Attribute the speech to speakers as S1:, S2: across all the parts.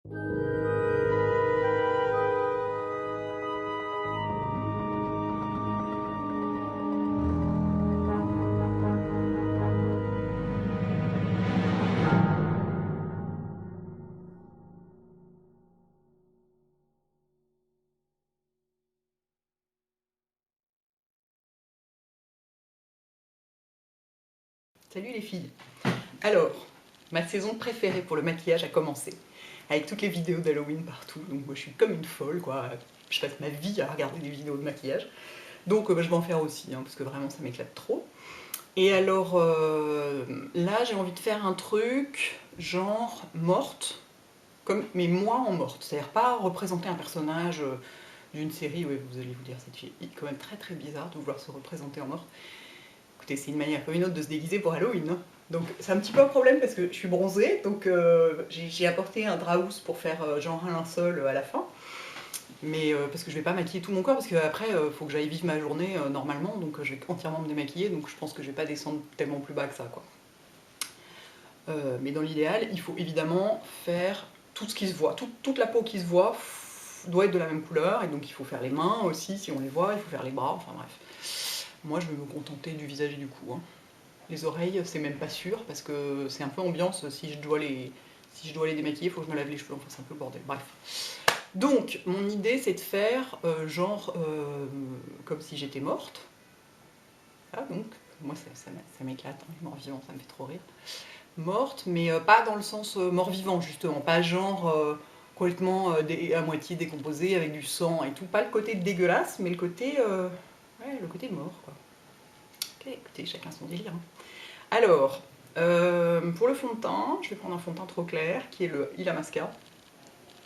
S1: Salut les filles. Alors, ma saison préférée pour le maquillage a commencé, avec toutes les vidéos d'Halloween partout, donc moi je suis comme une folle quoi, je passe ma vie à regarder des vidéos de maquillage, donc je vais en faire aussi, hein, parce que vraiment ça m'éclate trop. Et alors là j'ai envie de faire un truc genre morte, comme, mais moi en morte, c'est-à-dire pas représenter un personnage d'une série, oui, vous allez vous dire cette fille est quand même très très bizarre de vouloir se représenter en morte. Écoutez, c'est une manière comme une autre de se déguiser pour Halloween. Hein. Donc c'est un petit peu un problème parce que je suis bronzée, donc j'ai apporté un draus pour faire genre un linceul à la fin. Mais parce que je vais pas maquiller tout mon corps, parce qu'après il faut que j'aille vivre ma journée normalement, donc je vais entièrement me démaquiller, donc je pense que je vais pas descendre tellement plus bas que ça, quoi. Mais dans l'idéal, il faut évidemment faire tout ce qui se voit, toute la peau qui se voit doit être de la même couleur, et donc il faut faire les mains aussi si on les voit, il faut faire les bras, enfin bref. Moi je vais me contenter du visage et du cou. Hein. Les oreilles, c'est même pas sûr, parce que c'est un peu ambiance, si je dois les démaquiller, il faut que je me lave les cheveux, enfin c'est un peu le bordel, bref. Donc, mon idée, c'est de faire genre comme si j'étais morte. Ah, donc, moi ça m'éclate, hein, mort-vivant, ça me fait trop rire. Morte, mais pas dans le sens mort-vivant, justement, pas genre complètement à moitié décomposé, avec du sang et tout, pas le côté dégueulasse, mais ouais, le côté mort, quoi. Ok, écoutez, chacun son délire. Hein. Alors, pour le fond de teint, je vais prendre un fond de teint trop clair, qui est le Illamasqua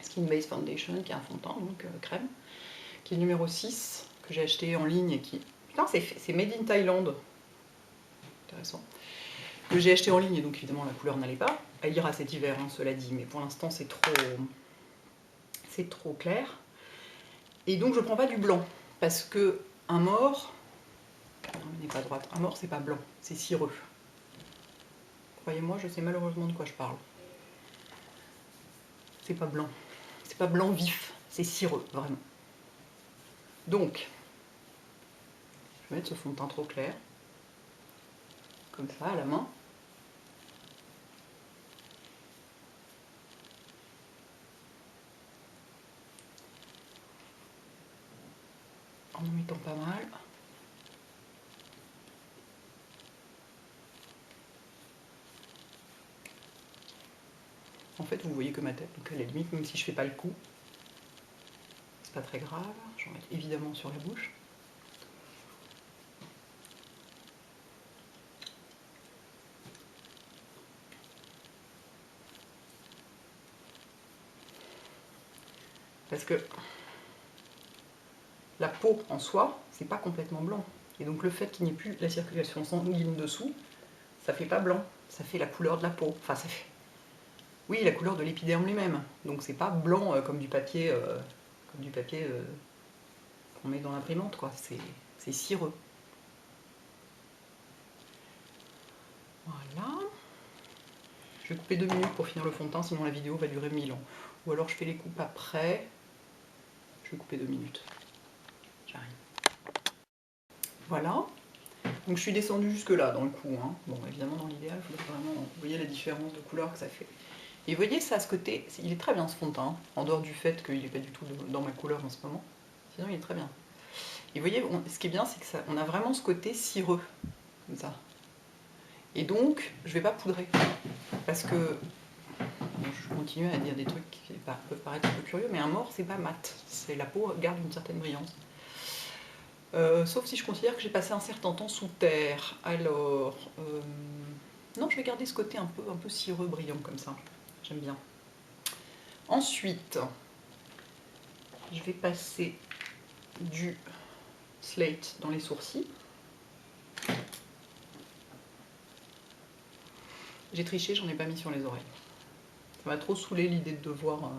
S1: Skin Base Foundation, qui est un fond de teint, donc crème, qui est le numéro 6, que j'ai acheté en ligne et qui... Putain, c'est made in Thaïlande. Intéressant. Que j'ai acheté en ligne, et donc évidemment la couleur n'allait pas. Elle ira cet hiver, hein, cela dit, mais pour l'instant c'est trop clair. Et donc je prends pas du blanc, parce que un mort... Non, mais n'est pas droite. Un mort, c'est pas blanc, c'est cireux. Croyez-moi, je sais malheureusement de quoi je parle. C'est pas blanc. C'est pas blanc vif, c'est cireux, vraiment. Donc, je vais mettre ce fond de teint trop clair, comme ça, à la main. En mettant pas mal. En fait, vous voyez que ma tête, donc à la limite, même si je fais pas le coup, c'est pas très grave. Je vais en mettre évidemment sur la bouche. Parce que la peau en soi, c'est pas complètement blanc. Et donc le fait qu'il n'y ait plus la circulation sanguine dessous, ça fait pas blanc, ça fait la couleur de la peau. Enfin, ça fait... Oui, la couleur de l'épiderme lui-même. Donc c'est pas blanc comme du papier, qu'on met dans l'imprimante, quoi. C'est cireux. Voilà. Je vais couper 2 minutes pour finir le fond de teint, sinon la vidéo va durer 1000 ans. Ou alors je fais les coupes après. Je vais couper 2 minutes. J'arrive. Voilà. Donc je suis descendue jusque là dans le cou. Hein. Bon, évidemment, dans l'idéal, il faudrait vraiment... Vous voyez la différence de couleur que ça fait. Et vous voyez, ça, à ce côté, il est très bien ce fond de teint, en dehors du fait qu'il n'est pas du tout dans ma couleur en ce moment. Sinon, il est très bien. Et vous voyez, ce qui est bien, c'est que on a vraiment ce côté cireux, comme ça. Et donc, je vais pas poudrer. Parce que, bon, je continue à dire des trucs qui peuvent paraître un peu curieux, mais un mort, c'est pas mat. La peau garde une certaine brillance. Sauf si je considère que j'ai passé un certain temps sous terre. Alors, non, je vais garder ce côté un peu cireux, brillant, comme ça. J'aime bien. Ensuite, je vais passer du slate dans les sourcils. J'ai triché, j'en ai pas mis sur les oreilles. Ça m'a trop saoulé l'idée de devoir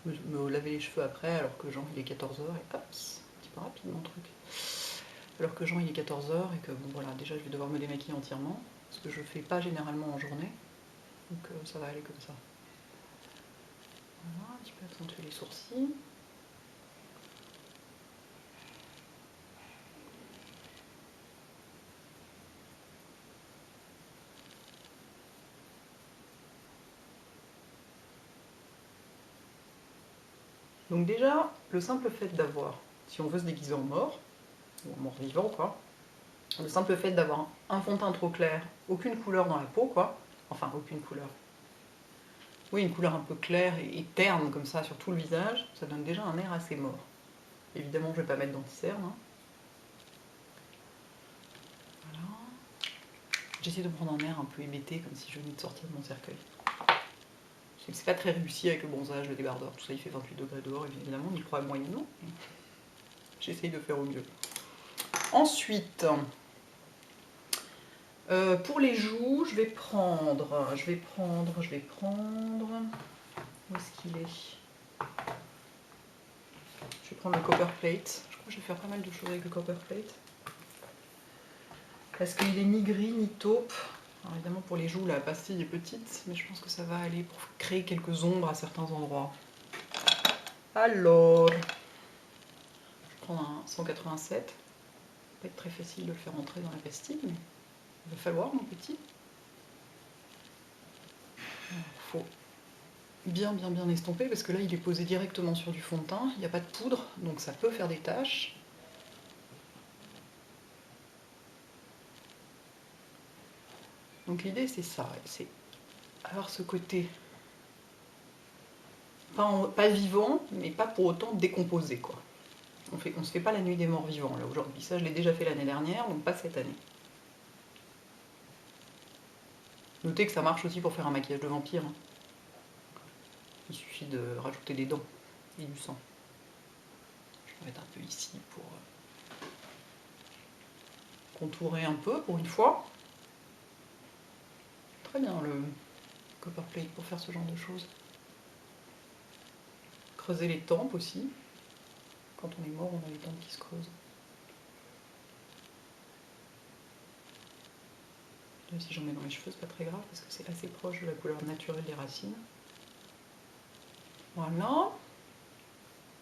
S1: me laver les cheveux après, alors que genre il est 14h et hop, un petit peu rapide mon truc. Alors que genre il est 14h et que bon voilà, déjà je vais devoir me démaquiller entièrement, ce que je fais pas généralement en journée, donc ça va aller comme ça. petit peu accentuer les sourcils. Donc déjà, le simple fait d'avoir, si on veut se déguiser en mort, ou en mort-vivant quoi, le simple fait d'avoir un fond de teint trop clair, aucune couleur dans la peau quoi, enfin aucune couleur, oui une couleur un peu claire et terne comme ça sur tout le visage, ça donne déjà un air assez mort. Évidemment je vais pas mettre d'anti-cerne, hein. Voilà. J'essaie de prendre un air un peu hébété comme si je venais de sortir de mon cercueil. C'est pas très réussi avec le bronzage, le débardeur, tout ça, il fait 28 degrés dehors, évidemment, on y croit moyennement. J'essaye de faire au mieux. Ensuite, pour les joues, je vais prendre... Où est-ce qu'il est? Je vais prendre le Copper Plate. Je crois que je vais faire pas mal de choses avec le Copper Plate. Parce qu'il est ni gris ni taupe. Alors évidemment pour les joues la pastille est petite, mais je pense que ça va aller pour créer quelques ombres à certains endroits. Alors, je prends un 187. Ça va pas être très facile de le faire entrer dans la pastille, mais il va falloir mon petit. Il faut bien estomper parce que là il est posé directement sur du fond de teint, il n'y a pas de poudre, donc ça peut faire des taches. Donc l'idée c'est ça, c'est avoir ce côté pas vivant, mais pas pour autant décomposé quoi. On se fait pas la nuit des morts vivants là aujourd'hui, ça je l'ai déjà fait l'année dernière, donc pas cette année. Notez que ça marche aussi pour faire un maquillage de vampire. Hein. Il suffit de rajouter des dents et du sang. Je vais mettre un peu ici pour contourer un peu pour une fois. Très bien le Copper Plate pour faire ce genre de choses. Creuser les tempes aussi. Quand on est mort, on a les tempes qui se creusent. Même si j'en mets dans les cheveux, c'est pas très grave parce que c'est assez proche de la couleur naturelle des racines. Voilà.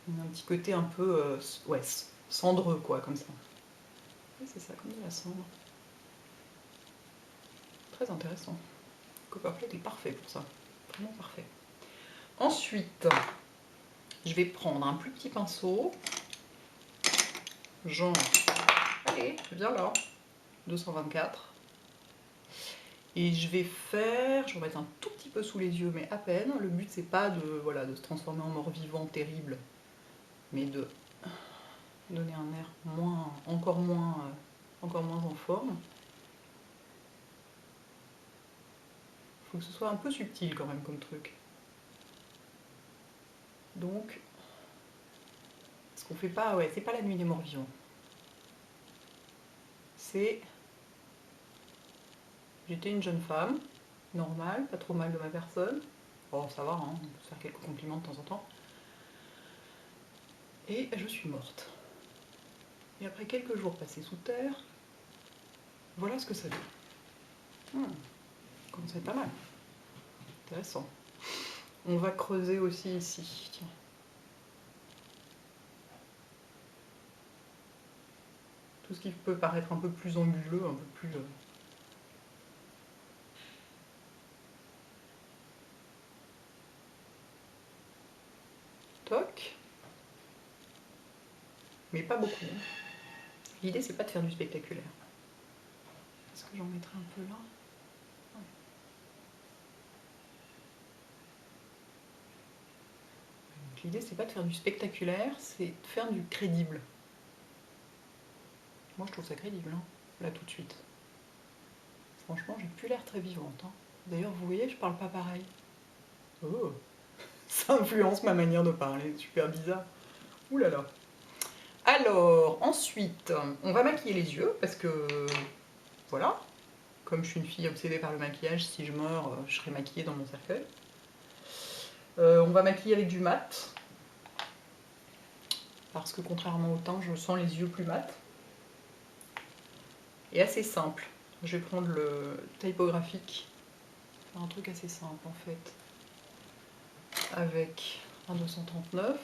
S1: On a un petit côté un peu ouais, cendreux quoi, comme ça. Oui, c'est ça, comme de la cendre. Très intéressant. Le Copper Plate est parfait pour ça. Vraiment parfait. Ensuite, je vais prendre un plus petit pinceau. Genre, allez, viens là, 224. Et je vais mettre un tout petit peu sous les yeux, mais à peine. Le but c'est pas de, voilà, de se transformer en mort-vivant terrible, mais de donner un air encore moins en forme. Faut que ce soit un peu subtil quand même comme truc. Donc, ce qu'on fait pas, ouais, c'est pas la nuit des morts vivants. C'est... J'étais une jeune femme, normale, pas trop mal de ma personne. Bon, ça va, hein, on peut se faire quelques compliments de temps en temps. Et je suis morte. Et après quelques jours passés sous terre, voilà ce que ça donne. Commence à être pas mal. Intéressant. On va creuser aussi ici. Tiens. Tout ce qui peut paraître un peu plus anguleux, un peu plus... Toc. Mais pas beaucoup. L'idée, c'est pas de faire du spectaculaire. Est-ce que j'en mettrai un peu là? Ouais. L'idée, c'est pas de faire du spectaculaire, c'est de faire du crédible. Moi, je trouve ça crédible, hein, là, tout de suite. Franchement, j'ai plus l'air très vivante. Hein. D'ailleurs, vous voyez, je parle pas pareil. Oh, ça influence ma manière de parler, super bizarre. Ouh là là. Alors, ensuite, on va maquiller les yeux, parce que, voilà, comme je suis une fille obsédée par le maquillage, si je meurs, je serai maquillée dans mon cercueil. On va maquiller avec du mat, parce que contrairement au teint, je sens les yeux plus mat. Et assez simple. Je vais prendre le typographique, faire un truc assez simple en fait, avec Un 239.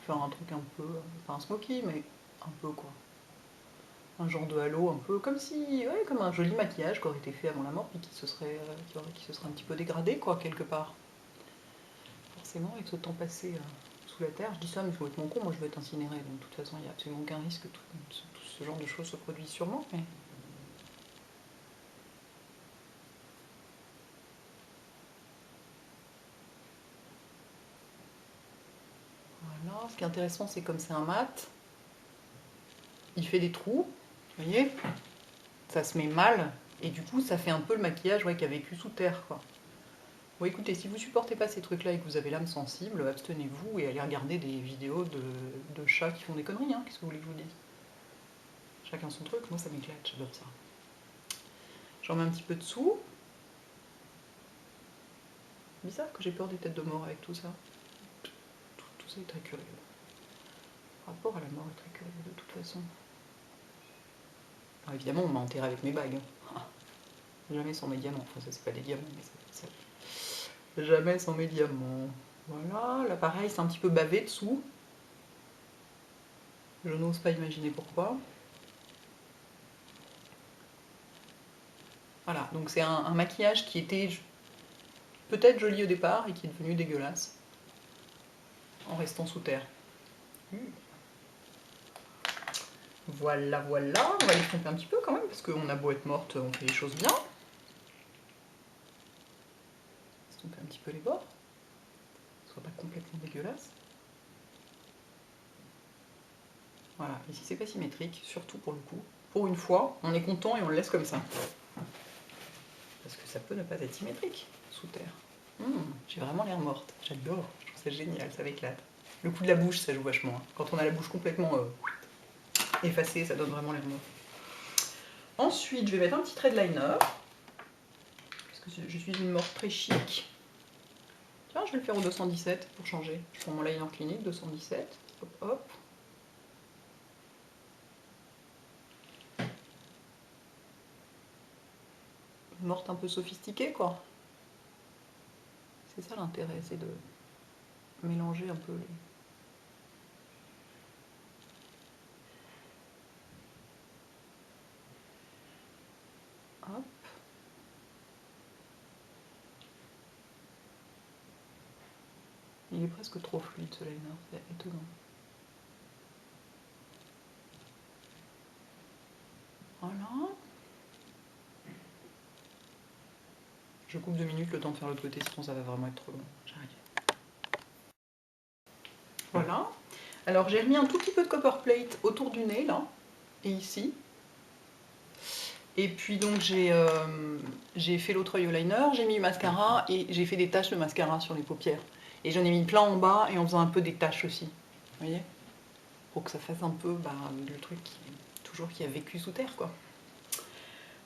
S1: Faire un truc un peu, pas un smoky, mais un peu quoi. Un genre de halo, un peu comme si, ouais, comme un joli maquillage qui aurait été fait avant la mort, puis qui se serait un petit peu dégradé, quoi, quelque part. Forcément, avec ce temps passé sous la terre, je dis ça, mais je vais être mon con, moi je vais être incinéré, donc de toute façon, il n'y a absolument aucun risque que tout ce genre de choses se produisent sûrement, mais... Voilà, ce qui est intéressant, c'est comme c'est un mat, il fait des trous, vous voyez, ça se met mal, et du coup, ça fait un peu le maquillage qui a vécu sous terre, quoi. Bon, écoutez, si vous supportez pas ces trucs-là et que vous avez l'âme sensible, abstenez-vous et allez regarder des vidéos de chats qui font des conneries, hein. Qu'est-ce que vous voulez que je vous dise? Chacun son truc, moi ça m'éclate, j'adore ça. J'en mets un petit peu dessous. Bizarre que j'ai peur des têtes de mort avec tout ça. Tout ça est très curieux. Le rapport à la mort est très curieux de toute façon. Alors évidemment, on m'a enterré avec mes bagues. Jamais sans mes diamants. Enfin, ça, c'est pas des diamants, mais ça. Jamais sans mes diamants. Voilà, là pareil, c'est un petit peu bavé dessous. Je n'ose pas imaginer pourquoi. Voilà, donc c'est un maquillage qui était peut-être joli au départ et qui est devenu dégueulasse en restant sous terre. Voilà, voilà, on va les tromper un petit peu quand même, parce qu'on a beau être morte, on fait les choses bien. Estomper un petit peu les bords, que ce soit pas complètement dégueulasse. Voilà, et si c'est pas symétrique, surtout pour le coup, pour une fois, on est content et on le laisse comme ça. Parce que ça peut ne pas être symétrique sous terre. J'ai vraiment l'air morte, j'adore, je trouve ça génial, ça m'éclate. Le coup de la bouche, ça joue vachement. Hein. Quand on a la bouche complètement effacée, ça donne vraiment l'air mort. Ensuite, je vais mettre un petit trait de liner, parce que je suis une morte très chic. Tiens, je vais le faire au 217 pour changer. Je prends mon liner clinique, 217, hop hop. Une morte un peu sophistiquée, quoi. C'est ça l'intérêt, c'est de mélanger un peu les... Hop. Il est presque trop fluide ce liner, c'est étonnant. Voilà. Je coupe 2 minutes le temps de faire l'autre côté, sinon ça va vraiment être trop long. J'arrive. Voilà. Alors j'ai remis un tout petit peu de copper plate autour du nez, là, et ici. Et puis donc j'ai fait l'autre œil au liner, j'ai mis le mascara et j'ai fait des taches de mascara sur les paupières. Et j'en ai mis plein en bas et en faisant un peu des taches aussi. Vous voyez? Pour que ça fasse un peu le truc qui a vécu sous terre, quoi.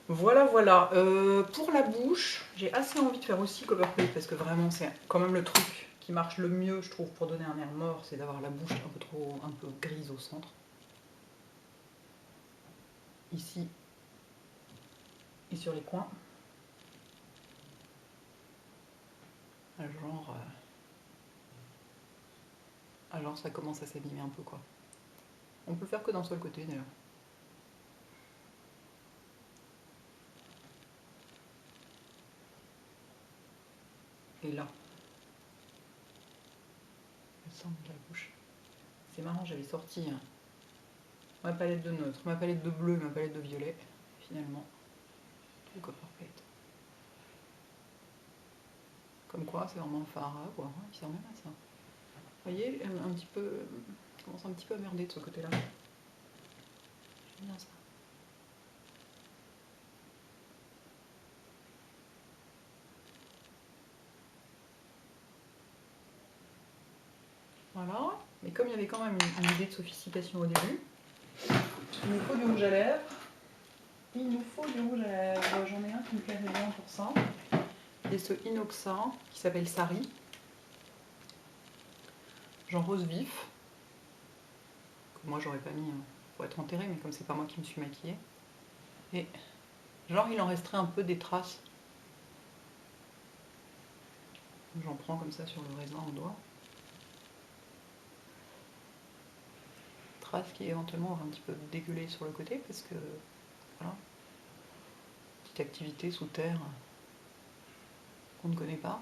S1: Voilà, voilà. Pour la bouche, j'ai assez envie de faire aussi copper plate parce que vraiment c'est quand même le truc qui marche le mieux, je trouve, pour donner un air mort, c'est d'avoir la bouche un peu grise au centre. Ici et sur les coins. Alors ça commence à s'abîmer un peu, quoi. On peut le faire que d'un seul côté d'ailleurs. Et là, le centre de la bouche. C'est marrant, j'avais sorti ma palette de neutre, ma palette de bleu, ma palette de violet. Finalement, le copper plate. Comme quoi, c'est vraiment un Farah, quoi. Qui sert même à ça. Vous voyez, un petit peu, commence un petit peu à merder de ce côté-là. J'aime bien ça. Voilà, mais comme il y avait quand même une idée de sophistication au début, il nous faut du rouge à lèvres. Il nous faut du rouge à lèvres. J'en ai un qui me plairait bien pour ça. Et ce Inoxa qui s'appelle Sari. Genre rose vif. Que moi j'aurais pas mis pour être enterrée, mais comme c'est pas moi qui me suis maquillée. Et Genre il en resterait un peu des traces. J'en prends comme ça sur le raisin au doigt. Traces qui éventuellement auraient un petit peu dégueulé sur le côté parce que voilà, petite activité sous terre qu'on ne connaît pas.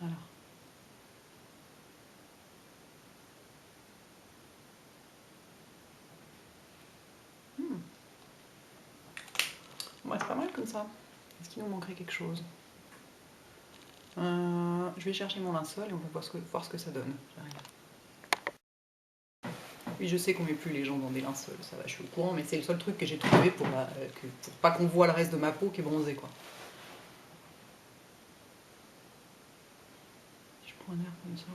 S1: Alors. Ouais, c'est pas mal comme ça. Est-ce qu'il nous manquerait quelque chose? Je vais chercher mon linceul et on va voir ce que ça donne. J'arrive. Oui, je sais qu'on met plus les gens dans des linceuls, ça va, je suis au courant, mais c'est le seul truc que j'ai trouvé pour pas qu'on voit le reste de ma peau qui est bronzée, quoi. Si je prends un air comme ça,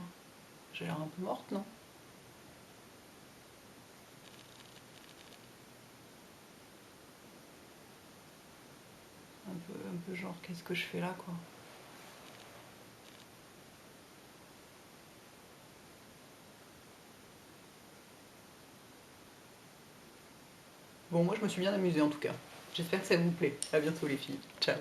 S1: j'ai l'air un peu morte, non? Un peu genre, qu'est-ce que je fais là, quoi? Bon, moi je me suis bien amusée en tout cas. J'espère que ça vous plaît. À bientôt les filles. Ciao.